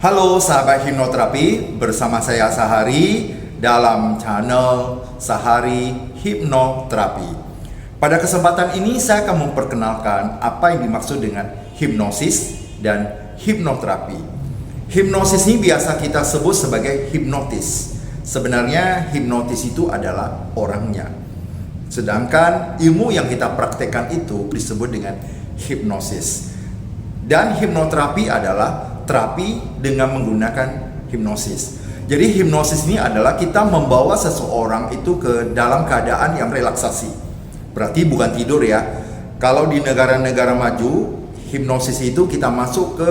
Halo sahabat hipnoterapi, bersama saya Sahari dalam channel Sahari Hipnoterapi. Pada kesempatan ini saya akan memperkenalkan apa yang dimaksud dengan hipnosis dan hipnoterapi. Hipnosis ini biasa kita sebut sebagai hipnotis. Sebenarnya hipnotis itu adalah orangnya. Sedangkan ilmu yang kita praktekkan itu disebut dengan hipnosis. Dan hipnoterapi adalah terapi dengan menggunakan hipnosis. Jadi hipnosis ini adalah kita membawa seseorang itu ke dalam keadaan yang relaksasi. Berarti bukan tidur ya. Kalau di negara-negara maju, hipnosis itu kita masuk ke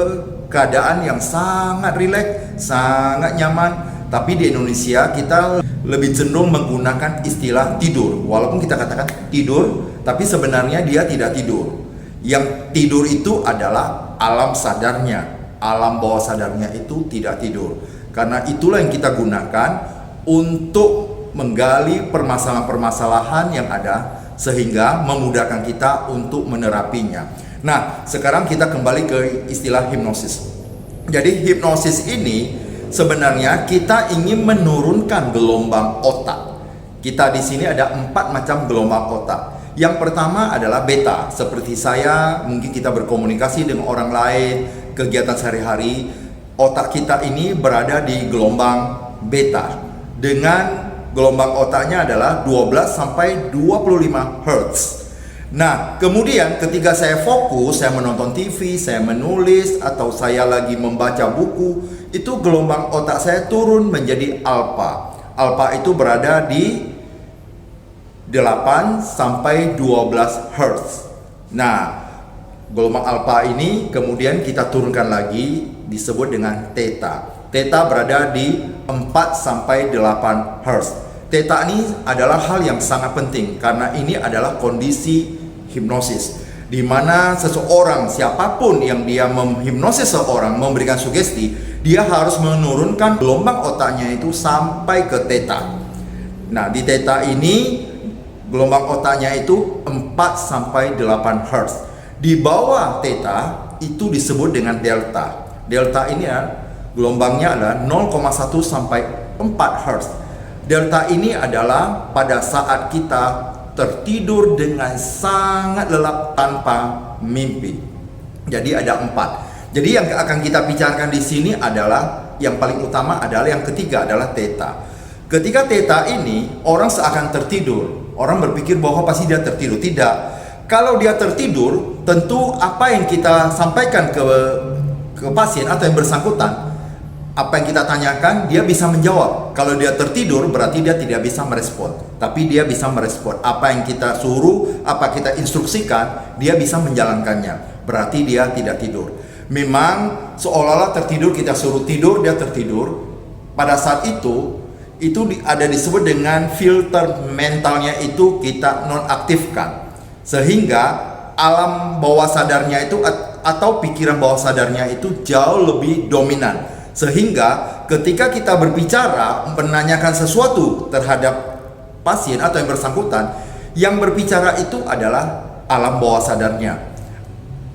keadaan yang sangat rileks, sangat nyaman. Tapi di Indonesia kita lebih cenderung menggunakan istilah tidur. Walaupun kita katakan tidur, tapi sebenarnya dia tidak tidur. Yang tidur itu adalah alam sadarnya. Alam bawah sadarnya itu tidak tidur. Karena itulah yang kita gunakan untuk menggali permasalahan-permasalahan yang ada, sehingga memudahkan kita untuk menerapinya. Nah, sekarang kita kembali ke istilah hipnosis. Jadi hipnosis ini sebenarnya kita ingin menurunkan gelombang otak. Kita di sini ada 4 macam gelombang otak. Yang pertama adalah beta. Seperti saya, mungkin kita berkomunikasi dengan orang lain, kegiatan sehari-hari, otak kita ini berada di gelombang beta. Dengan gelombang otaknya adalah 12 sampai 25 Hz. Nah, kemudian ketika saya fokus, saya menonton TV, saya menulis, atau saya lagi membaca buku, itu gelombang otak saya turun menjadi alfa. Alfa itu berada di 8 sampai 12 Hz. Nah, gelombang alfa ini kemudian kita turunkan lagi, disebut dengan theta. Theta berada di 4 sampai 8 Hz. Theta ini adalah hal yang sangat penting karena ini adalah kondisi hipnosis, di mana seseorang, siapapun yang dia menghipnosis seseorang, memberikan sugesti, dia harus menurunkan gelombang otaknya itu sampai ke theta. Nah, di theta ini gelombang otaknya itu 4 sampai 8 Hz. Di bawah theta itu disebut dengan delta. Delta ini ya, gelombangnya adalah 0,1 sampai 4 Hz. Delta ini adalah pada saat kita tertidur dengan sangat lelap tanpa mimpi. Jadi ada 4. Jadi yang akan kita bicarakan di sini adalah yang paling utama adalah yang ketiga adalah theta. Ketika theta ini orang seakan tertidur. Orang berpikir bahwa pasti dia tertidur. Tidak. Kalau dia tertidur, tentu apa yang kita sampaikan ke pasien atau yang bersangkutan, apa yang kita tanyakan, dia bisa menjawab. Kalau dia tertidur, berarti dia tidak bisa merespon. Tapi dia bisa merespon. Apa yang kita suruh, apa kita instruksikan, dia bisa menjalankannya. Berarti dia tidak tidur. Memang seolah-olah tertidur, kita suruh tidur, dia tertidur. Pada saat itu ada disebut dengan filter mentalnya itu kita nonaktifkan, sehingga alam bawah sadarnya itu atau pikiran bawah sadarnya itu jauh lebih dominan, sehingga ketika kita berbicara menanyakan sesuatu terhadap pasien atau yang bersangkutan, yang berbicara itu adalah alam bawah sadarnya.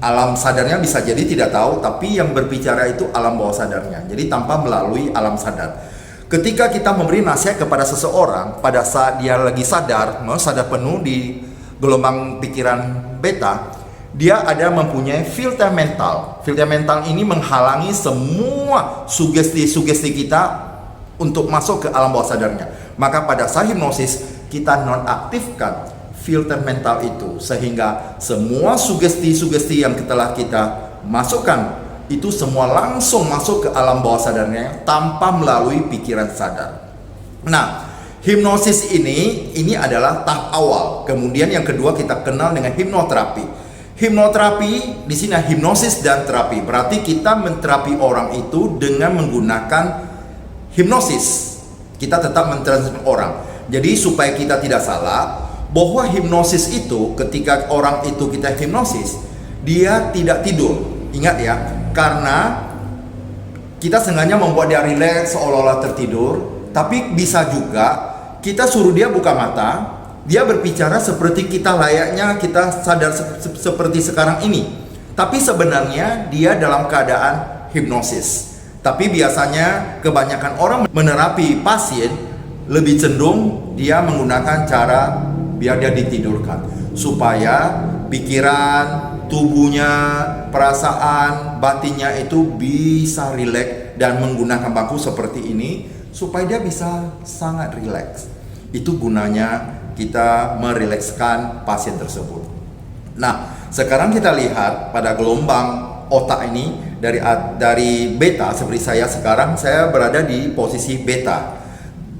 Alam sadarnya bisa jadi tidak tahu, tapi yang berbicara itu alam bawah sadarnya, jadi tanpa melalui alam sadar. Ketika kita memberi nasihat kepada seseorang pada saat dia lagi sadar penuh di gelombang pikiran beta, dia ada mempunyai filter mental. Filter mental ini menghalangi semua sugesti-sugesti kita untuk masuk ke alam bawah sadarnya. Maka pada saat hipnosis kita nonaktifkan filter mental itu, sehingga semua sugesti-sugesti yang telah kita masukkan itu semua langsung masuk ke alam bawah sadarnya tanpa melalui pikiran sadar. Nah, hipnosis ini adalah tahap awal. Kemudian yang kedua kita kenal dengan hipnoterapi. Hipnoterapi di sini hipnosis dan terapi. Berarti kita menterapi orang itu dengan menggunakan hipnosis. Kita tetap menterapi orang. Jadi supaya kita tidak salah bahwa hipnosis itu ketika orang itu kita hipnosis, dia tidak tidur. Ingat ya, karena kita sengaja membuat dia rileks seolah-olah tertidur, tapi bisa juga kita suruh dia buka mata, dia berbicara seperti kita layaknya kita sadar seperti sekarang ini. Tapi sebenarnya dia dalam keadaan hipnosis. Tapi biasanya kebanyakan orang menerapi pasien lebih cenderung dia menggunakan cara biar dia ditidurkan supaya pikiran, tubuhnya, perasaan, batinnya itu bisa rileks dan menggunakan bangku seperti ini supaya dia bisa sangat rileks. Itu gunanya kita merilekskan pasien tersebut. Nah, sekarang kita lihat pada gelombang otak ini dari beta. Seperti sekarang saya berada di posisi beta,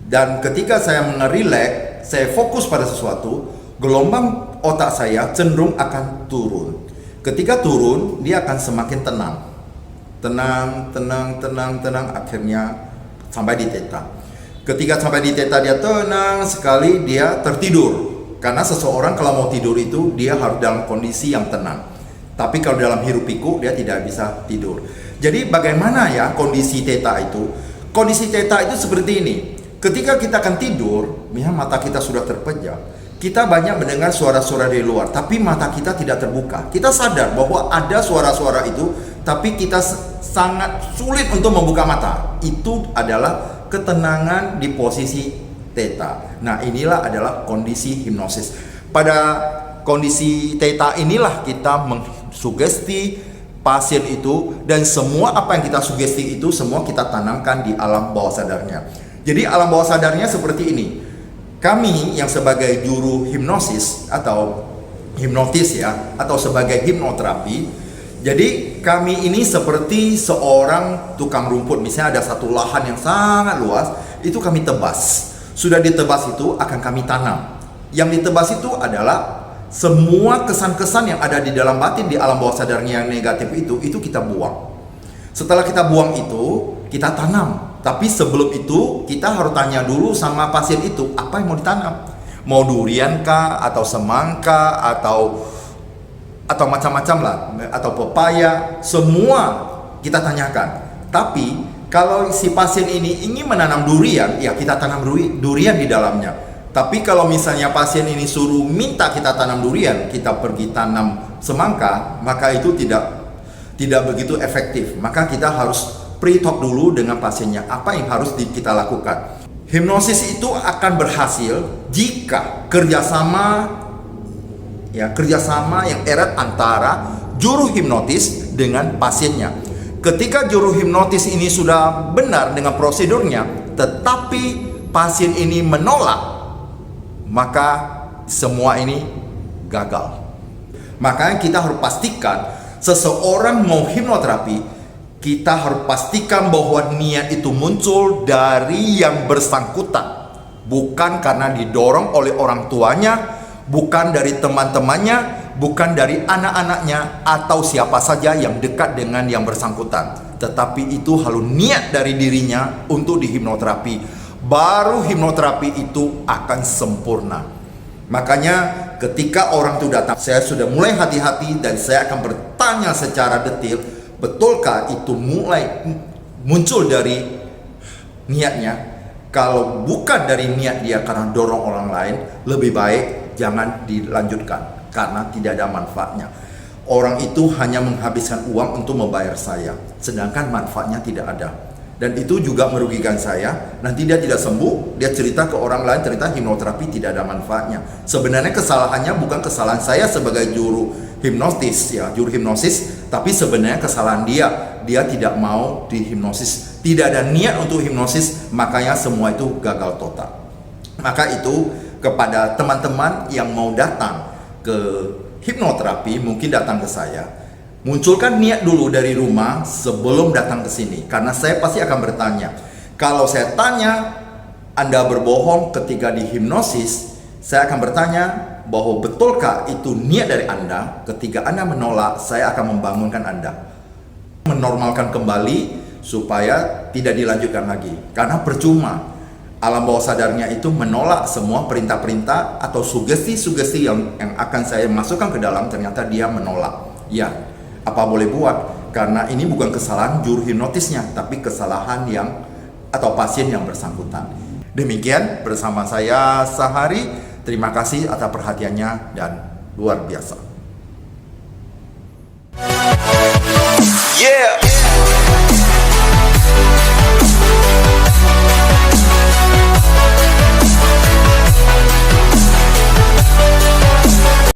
dan ketika saya merileks, saya fokus pada sesuatu, gelombang otak saya cenderung akan turun. Ketika turun, dia akan semakin tenang, akhirnya sampai di theta. Ketika sampai di theta, dia tenang sekali, dia tertidur. Karena seseorang kalau mau tidur itu dia harus dalam kondisi yang tenang. Tapi kalau dalam hiruk pikuk dia tidak bisa tidur. Jadi bagaimana ya kondisi theta itu? Kondisi theta itu seperti ini. Ketika kita akan tidur, misalnya mata kita sudah terpejam, kita banyak mendengar suara-suara dari luar, tapi mata kita tidak terbuka. Kita sadar bahwa ada suara-suara itu, tapi kita sangat sulit untuk membuka mata. Itu adalah ketenangan di posisi theta. Nah, inilah adalah kondisi hipnosis. Pada kondisi theta inilah kita sugesti pasien itu, dan semua apa yang kita sugesti itu semua kita tanamkan di alam bawah sadarnya. Jadi alam bawah sadarnya seperti ini. Kami yang sebagai juru hipnosis atau hipnotis ya, atau sebagai hipnoterapi, jadi kami ini seperti seorang tukang rumput. Misalnya ada satu lahan yang sangat luas, itu kami tebas. Sudah ditebas itu akan kami tanam. Yang ditebas itu adalah semua kesan-kesan yang ada di dalam batin, di alam bawah sadarnya yang negatif itu kita buang. Setelah kita buang itu, kita tanam. Tapi sebelum itu, kita harus tanya dulu sama pasien itu, apa yang mau ditanam? Mau durian kah, atau semangka, atau macam-macam lah, atau pepaya, semua kita tanyakan. Tapi kalau si pasien ini ingin menanam durian, ya kita tanam durian di dalamnya. Tapi kalau misalnya pasien ini suruh minta kita tanam durian, kita pergi tanam semangka, maka itu tidak begitu efektif. Maka kita harus pre-talk dulu dengan pasiennya, apa yang harus kita lakukan. Hipnosis itu akan berhasil jika kerjasama yang erat antara juru hipnotis dengan pasiennya. Ketika juru hipnotis ini sudah benar dengan prosedurnya, tetapi pasien ini menolak, maka semua ini gagal. Makanya kita harus pastikan seseorang mau hipnoterapi, kita harus pastikan bahwa niat itu muncul dari yang bersangkutan, bukan karena didorong oleh orang tuanya, bukan dari teman-temannya, bukan dari anak-anaknya, atau siapa saja yang dekat dengan yang bersangkutan. Tetapi itu harus niat dari dirinya untuk dihipnoterapi. Baru hipnoterapi itu akan sempurna. Makanya ketika orang itu datang, saya sudah mulai hati-hati dan saya akan bertanya secara detail, betulkah itu mulai muncul dari niatnya? Kalau bukan dari niat dia karena dorong orang lain, lebih baik jangan dilanjutkan karena tidak ada manfaatnya. Orang itu hanya menghabiskan uang untuk membayar saya, sedangkan manfaatnya tidak ada. Dan itu juga merugikan saya. Nanti dia tidak sembuh, dia cerita ke orang lain, cerita hipnoterapi tidak ada manfaatnya. Sebenarnya kesalahannya bukan kesalahan saya sebagai juru hipnosis, tapi sebenarnya kesalahan dia tidak mau dihipnosis, tidak ada niat untuk hipnosis, makanya semua itu gagal total. Maka itu kepada teman-teman yang mau datang ke hipnoterapi, mungkin datang ke saya, munculkan niat dulu dari rumah sebelum datang ke sini, karena saya pasti akan bertanya. Kalau saya tanya Anda berbohong ketika dihipnosis, saya akan bertanya bahwa betulkah itu niat dari Anda. Ketika Anda menolak, saya akan membangunkan Anda, menormalkan kembali supaya tidak dilanjutkan lagi. Karena percuma, alam bawah sadarnya itu menolak semua perintah-perintah atau sugesti-sugesti yang akan saya masukkan ke dalam, ternyata dia menolak. Ya, apa boleh buat? Karena ini bukan kesalahan juru hipnotisnya, tapi kesalahan atau pasien yang bersangkutan. Demikian bersama saya Sahari. Terima kasih atas perhatiannya dan luar biasa. Yeah.